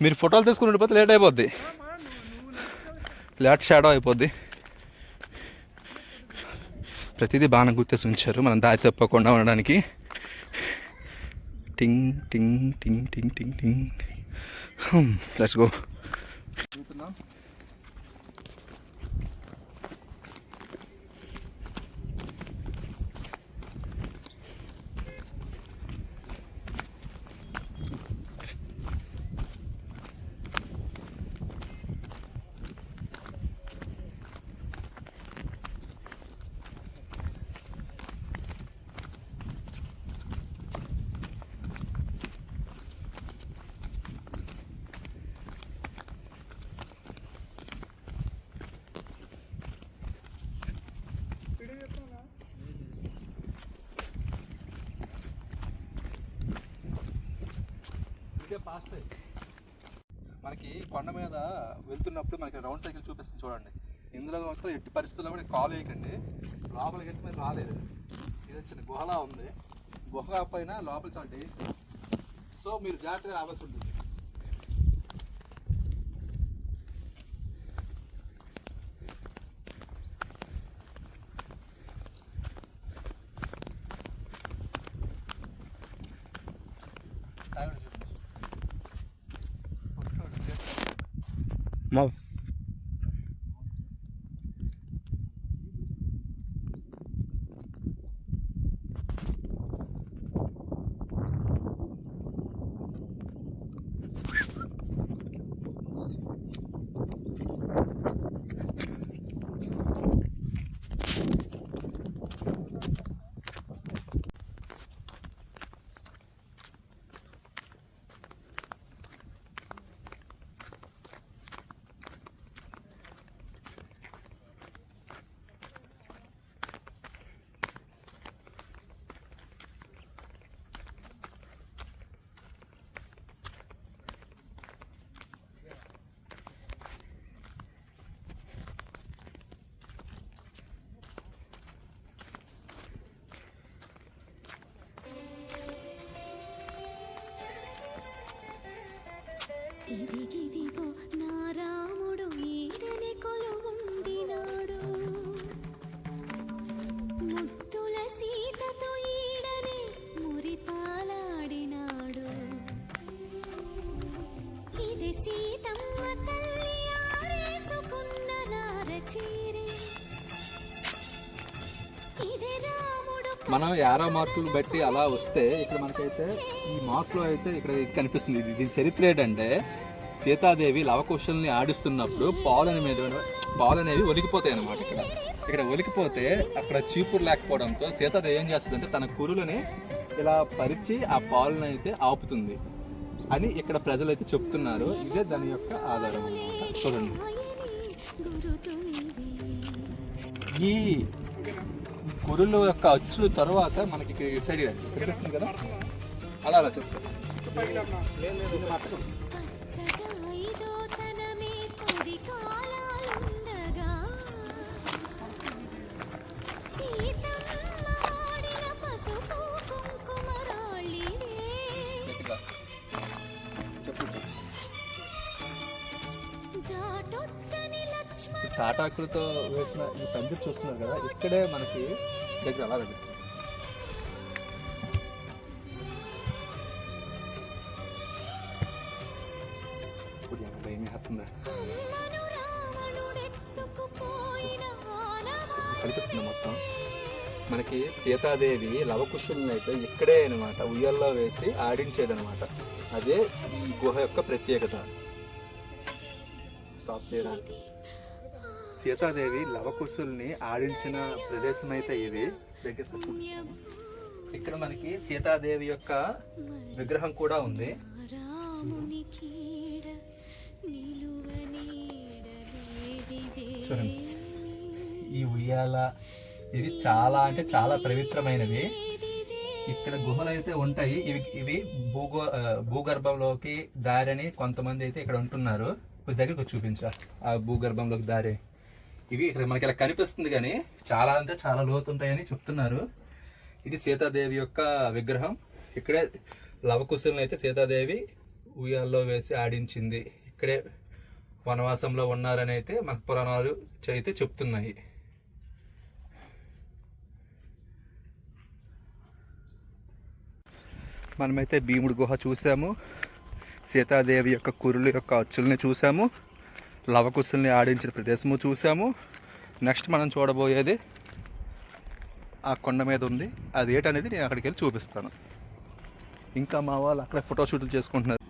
S2: మీరు ఫోటోలు తీసుకుని ఉండిపోతే లేట్ అయిపోద్ది, లేట్ షాడో అయిపోద్ది. ప్రతిదీ బాగా గుర్తేసి ఉంచారు మనం దారి తప్పకుండా ఉండడానికి. టింగ్ టింగ్ టింగ్ టింగ్ టింగ్ టింగ్. Let's go. మనకి కొండ మీద వెళ్తున్నప్పుడు మనకి రౌండ్ సైకిల్ చూపిస్తుంది చూడండి. ఇందులో మాత్రం ఎట్టి పరిస్థితుల్లో కూడా కాలు వేయకండి. లోపలికి అయితే మీరు రాలేదు. ఇది చిన్న గుహలా ఉంది. గుహ పైన లోపల చాలా డేంజర్. సో మీరు జాగ్రత్తగా రావాల్సి ఉంటుంది.
S1: మా
S3: ఇదిగిదిగో నా రాముడు ఈడనే కొలువుండినాడు ముద్దుల సీతతో ఈడనే మురిపాలాడినాడు ఇది సీతమ్మ తల్లి ఆరేసుకున్న నారచీరే ఇది రాముడు
S2: మనం యారో మార్కులు బట్టి అలా వస్తే ఇక్కడ మనకైతే ఈ మార్కులో అయితే ఇక్కడ ఇది కనిపిస్తుంది. దీని చరిత్ర ఏంటంటే సీతాదేవి లవకుశల్ని ఆడిస్తున్నప్పుడు పాలు అనేవి ఒలికిపోతాయి అన్నమాట. ఇక్కడ ఒలికిపోతే అక్కడ చీపురు లేకపోవడంతో సీతాదేవి ఏం చేస్తుందంటే తన కురులని ఇలా పరిచి ఆ పాలను అయితే ఆపుతుంది అని ఇక్కడ ప్రజలైతే చెప్తున్నారు. ఇదే దాని యొక్క ఆధారం అన్నమాట. చూడండి, ఈ కురుల యొక్క అచ్చుల తర్వాత మనకి ఇక్కడ ఇటు సైడ్ కనిపిస్తుంది కదా, అలా అలా చెప్తారు. తాటాకులతో వేసిన ఈ పందిరి చూస్తున్నారు కదా, ఇక్కడే మనకి దగ్గర అలా దగ్గర కనిపిస్తుంది మొత్తం. మనకి సీతాదేవి లవకుశుల్ని అయితే ఇక్కడే అనమాట ఉయ్యాల్లో వేసి ఆడించేదనమాట. అదే ఈ గుహ యొక్క ప్రత్యేకత. స్టాప్ చేయడానికి సీతాదేవి లవకుశుల్ని ఆడించిన ప్రదేశం అయితే ఇది. దగ్గర చూపిస్తాను. ఇక్కడ మనకి సీతాదేవి యొక్క విగ్రహం కూడా ఉంది. చూడండి, ఈ ఉయ్యాల ఇవి చాలా అంటే చాలా పవిత్రమైనవి. ఇక్కడ గుహలు అయితే ఉంటాయి. ఇవి భూగర్భంలోకి దారిని కొంతమంది అయితే ఇక్కడ ఉంటున్నారు. కొద్ది దగ్గరకు చూపించా ఆ భూగర్భంలోకి దారి. ఇవి ఇక్కడ మనకి ఇలా కనిపిస్తుంది కానీ చాలా అంటే చాలా లోతుంటాయని చెప్తున్నారు. ఇది సీతాదేవి యొక్క విగ్రహం. ఇక్కడే లవకుశులను అయితే సీతాదేవి ఉయ్యాల్లో వేసి ఆడించింది. ఇక్కడే వనవాసంలో ఉన్నారని అయితే మన పురాణాలు అయితే చెప్తున్నాయి. మనమైతే భీముడి గుహ చూసాము, సీతాదేవి యొక్క కురుల యొక్క అచ్చుల్ని చూసాము, లవకుశుల్ని ఆడించిన ప్రదేశము చూసాము. నెక్స్ట్ మనం చూడబోయేది ఆ కొండ మీద ఉంది. అది ఏంటనేది నేను అక్కడికి వెళ్ళి చూపిస్తాను. ఇంకా మా వాళ్ళు అక్కడ ఫోటోషూట్లు చేసుకుంటున్నారు.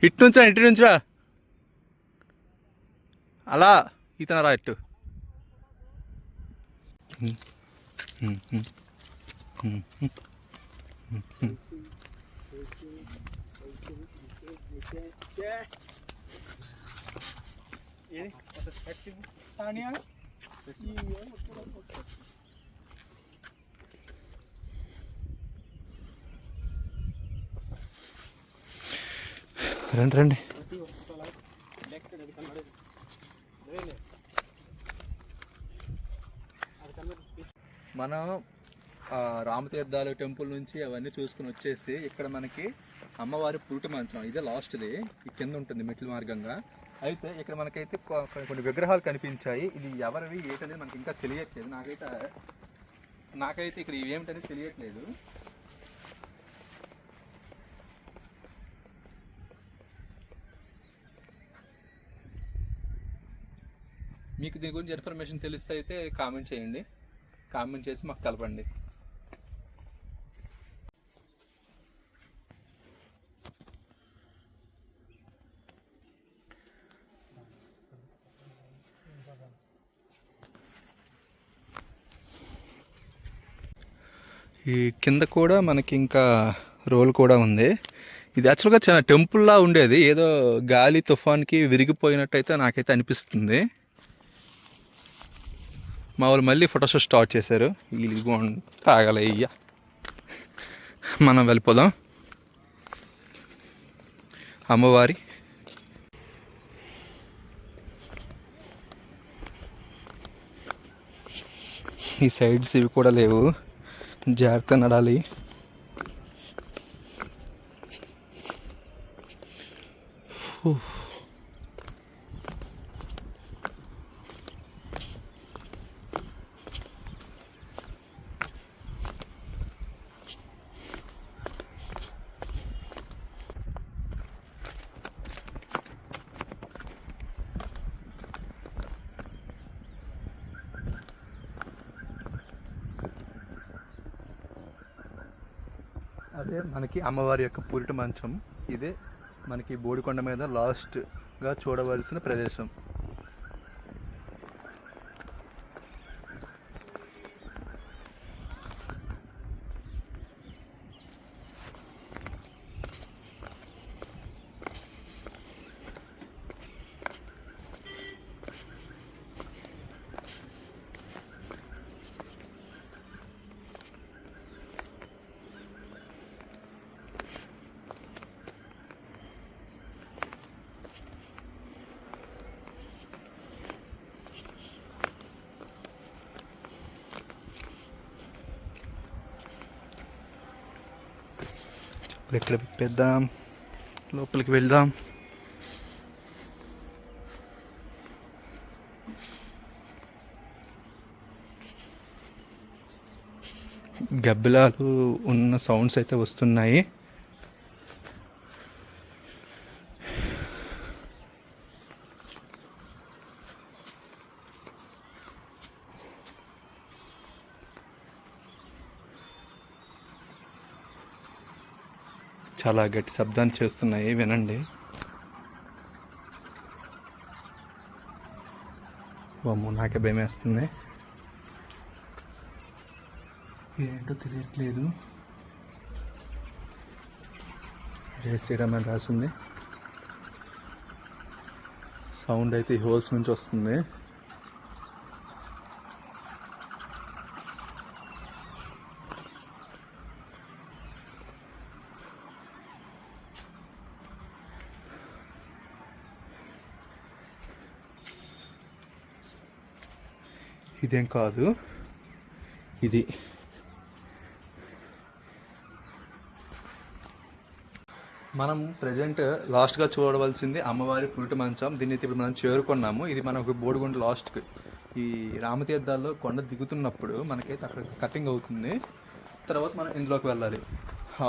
S2: ఇటు నుంచా అలా ఇతనరా ఇటు. రండి రండి. మనం రామతీర్థాలు టెంపుల్ నుంచి అవన్నీ చూసుకుని వచ్చేసి ఇక్కడ మనకి అమ్మవారి పురుటి మంచం, ఇదే లాస్ట్ది, ఈ కింద ఉంటుంది మెట్ల మార్గంగా. అయితే ఇక్కడ మనకైతే కొన్ని విగ్రహాలు కనిపించాయి. ఇది ఎవరివి ఏంటనేది మనకి ఇంకా తెలియట్లేదు. నాకైతే ఇక్కడ ఇవేమిటనేది తెలియట్లేదు. మీకు దీని గురించి ఇన్ఫర్మేషన్ తెలిస్తే అయితే కామెంట్ చేయండి. కామెంట్ చేసి మాకు తెలపండి. ఈ కింద కూడా మనకి ఇంకా రోల్ కూడా ఉంది. ఇది యాక్చువల్గా చాలా టెంపుల్లా ఉండేది. ఏదో గాలి తుఫాన్కి విరిగిపోయినట్టయితే నాకైతే అనిపిస్తుంది. మా వాళ్ళు మళ్ళీ ఫోటోషూట్ స్టార్ట్ చేశారు. వీళ్ళు తాగలయ్య, మనం వెళ్ళిపోదాం. అమ్మవారి ఈ సైడ్స్ ఇవి కూడా లేవు, జాగ్రత్త నడాలి. అదే మనకి అమ్మవారి యొక్క పురిటి మంచం. ఇదే మనకి బోడికొండ మీద లాస్ట్గా చూడవలసిన ప్రదేశం. ఎక్కడ విప్పేద్దాం, లోపలికి వెళ్దాం. గబ్బిలాలు ఉన్న సౌండ్స్ అయితే వస్తున్నాయి. చాలా గట్టి శబ్దాన్ని చేస్తున్నాయి, వినండి. వామ్మో, నాకే భయం వేస్తుంది. ఏంటో తెలియట్లేదు. జై శ్రీరామ్ అని రాసింది. సౌండ్ అయితే ఈ హోల్స్ నుంచి వస్తుంది. ఇదేం కాదు, ఇది మనం ప్రజెంట్ లాస్ట్గా చూడవలసింది అమ్మవారి పురిటి మంచం. దీన్ని అయితే ఇప్పుడు మనం చేరుకున్నాము. ఇది మనకు బోడిగుంట లాస్ట్కి ఈ రామతీర్థాల్లో కొండ దిగుతున్నప్పుడు మనకైతే అక్కడ కటింగ్ అవుతుంది. తర్వాత మనం ఇందులోకి వెళ్ళాలి.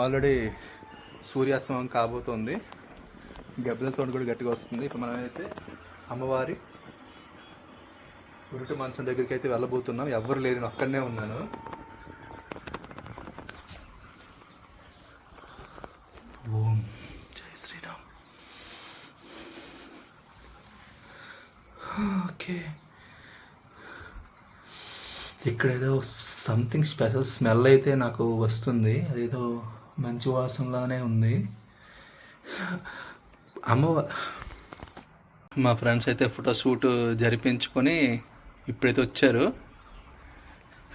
S2: ఆల్రెడీ సూర్యాస్తమయం కాబోతోంది. గబ్బిల సౌండ్ కూడా గట్టిగా వస్తుంది. ఇప్పుడు మనమైతే అమ్మవారి పురిటి మంచం దగ్గరికి అయితే వెళ్ళబోతున్నాం. ఎవరు లేరు, నేను అక్కడనే ఉన్నాను. ఓం జై శ్రీరామ్. ఓకే, ఇక్కడ ఏదో సంథింగ్ స్పెషల్ స్మెల్ అయితే నాకు వస్తుంది. అదేదో మంచి వాసనలానే ఉంది. మా ఫ్రెండ్స్ అయితే ఫోటోషూట్ జరిపించుకొని ఇప్పుడైతే వచ్చారు.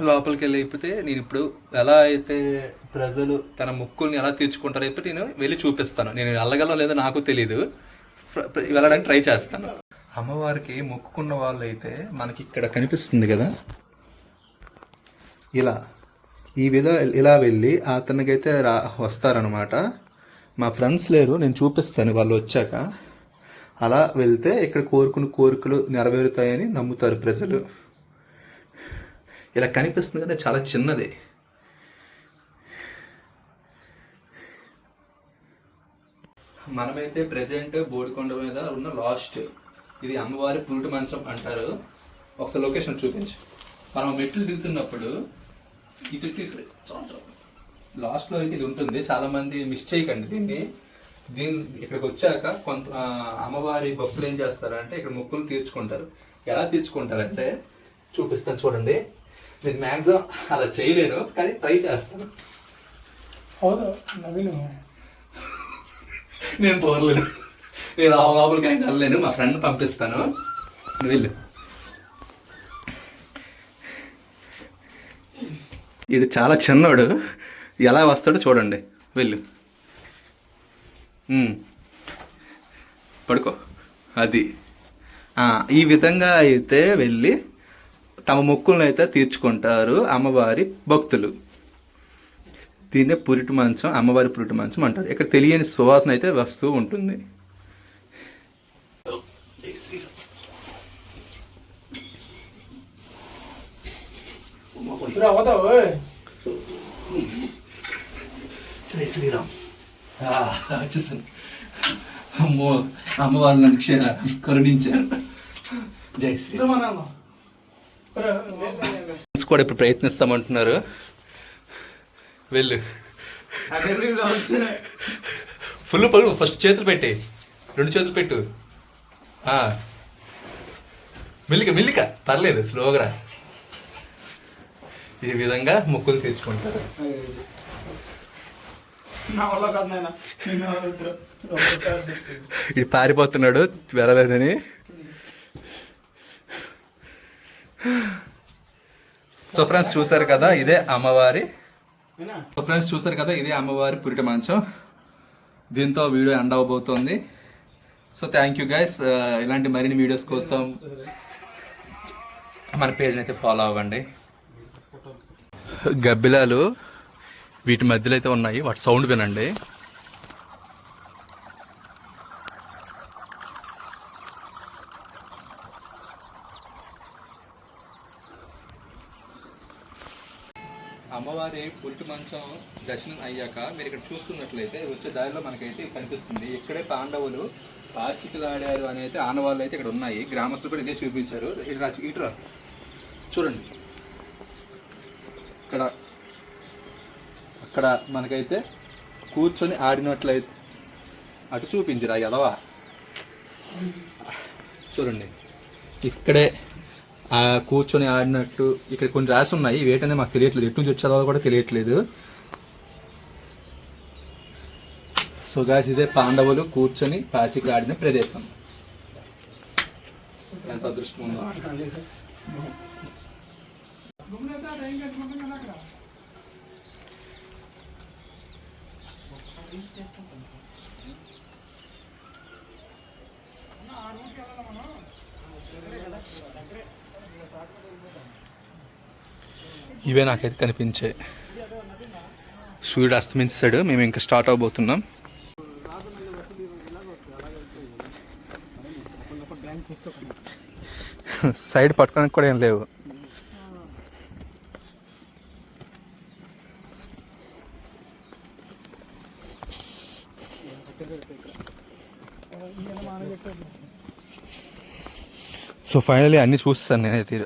S2: లోపలికి వెళ్ళిపోతే నేను ఇప్పుడు ఎలా అయితే ప్రజలు తన మొక్కుల్ని ఎలా తీర్చుకుంటారో ఇప్పుడు నేను వెళ్ళి చూపిస్తాను. నేను వెళ్ళగలను లేదో నాకు తెలీదు, వెళ్ళడానికి ట్రై చేస్తాను. అమ్మవారికి మొక్కుకున్న వాళ్ళు అయితే మనకి ఇక్కడ కనిపిస్తుంది కదా, ఇలా వెళ్ళి అతనికైతే వస్తారనమాట. మా ఫ్రెండ్స్ లేరు, నేను చూపిస్తాను వాళ్ళు వచ్చాక. అలా వెళ్తే ఇక్కడ కోరుకున్న కోరికలు నెరవేరుతాయని నమ్ముతారు ప్రజలు. ఇలా కనిపిస్తుంది కదా, చాలా చిన్నది. మనమైతే ప్రజెంట్ బోడికొండ మీద ఉన్న లాస్ట్, ఇది అమ్మవారి పురిటి మంచం అంటారు. ఒకసారి లొకేషన్ చూపించు. మనం మెట్లు దిగుతున్నప్పుడు ఇటు తీసుకుని లాస్ట్లో అయితే ఇది ఉంటుంది. చాలామంది మిస్ చేయకండి దీన్ని. ఇక్కడికి వచ్చాక కొంత అమ్మవారి భక్తులు ఏం చేస్తారంటే ఇక్కడ మొక్కులు తీర్చుకుంటారు. ఎలా తీర్చుకుంటారంటే చూపిస్తాను చూడండి. నేను మ్యాక్సిమం అలా చేయలేను, కానీ ట్రై చేస్తాను. నేను పోర్లేను, నేను లోపలికి ఆయన వెళ్ళలేను. మా ఫ్రెండ్ పంపిస్తాను, వెళ్ళు. ఇది చాలా చిన్నోడు, ఎలా వస్తాడో చూడండి. వెళ్ళు, పడుకో. అది ఈ విధంగా అయితే వెళ్ళి తమ మొక్కులను అయితే తీర్చుకుంటారు అమ్మవారి భక్తులు. దీన్నే పురిటి మంచం, అమ్మవారి పురిటి మంచం అంటారు. ఇక్కడ తెలియని సువాసన అయితే వస్తూ ఉంటుంది. జై శ్రీరామ్. వచ్చేసాను. అమ్మో, అమ్మవారు నన్ను కరుణించారు. జై శ్రీరామ్. కూడా ఇప్పుడు ప్రయత్నిస్తామంటున్నారు. వెళ్ళు. ఫుల్ పడు. ఫస్ట్ చేతులు పెట్టి, 2 చేతులు పెట్టు. మెల్లిక పర్లేదు, స్లోగా. ఈ విధంగా మొక్కులు తీర్చుకుంటారు. ఇది పారిపోతున్నాడు వెళ్ళలేదని. సో ఫ్రెండ్స్ చూసారు కదా, ఇదే అమ్మవారి పురిటి మంచం. దీంతో వీడియో ఎండ్ అవబోతోంది. So thank you guys. ఇలాంటి మరిన్ని వీడియోస్ కోసం మన పేజ్ని అయితే ఫాలో అవ్వండి. గబ్బిలాలు వీటి మధ్యలో అయితే ఉన్నాయి, వాటి సౌండ్ వినండి. అమ్మవారి పురిటి మంచం దర్శనం అయ్యాక మీరు ఇక్కడ చూస్తున్నట్లయితే వచ్చే దారిలో మనకైతే కనిపిస్తుంది. ఇక్కడే పాండవులు పాచికలాడారు అని అయితే ఆనవాళ్ళు అయితే ఇక్కడ ఉన్నాయి. గ్రామస్తులు కూడా ఇదే చూపించారు. ఇటురా చూడండి. అక్కడ మనకైతే కూర్చొని ఆడినట్లయితే అటు చూపించరా ఎదవా. చూడండి, ఇక్కడే కూర్చొని ఆడినట్టు ఇక్కడ కొన్ని రాసి ఉన్నాయి. వేటనే మాకు తెలియట్లేదు, ఎటు నుంచి వచ్చేదో కూడా తెలియట్లేదు. సో గాయ్స్, ఇదే పాండవులు కూర్చొని పాచిక ఆడిన ప్రదేశం. ఎంత అదృష్టం ఉందో. ఇవే నాకైతే కనిపించాయి. సూర్యుడు అస్తమించాడు. మేము ఇంకా స్టార్ట్ అవబోతున్నాం. సైడ్ పట్టుకోవడానికి కూడా ఏం లేవు. సో ఫైనలీ అన్నీ చూస్తాను నేనైతే.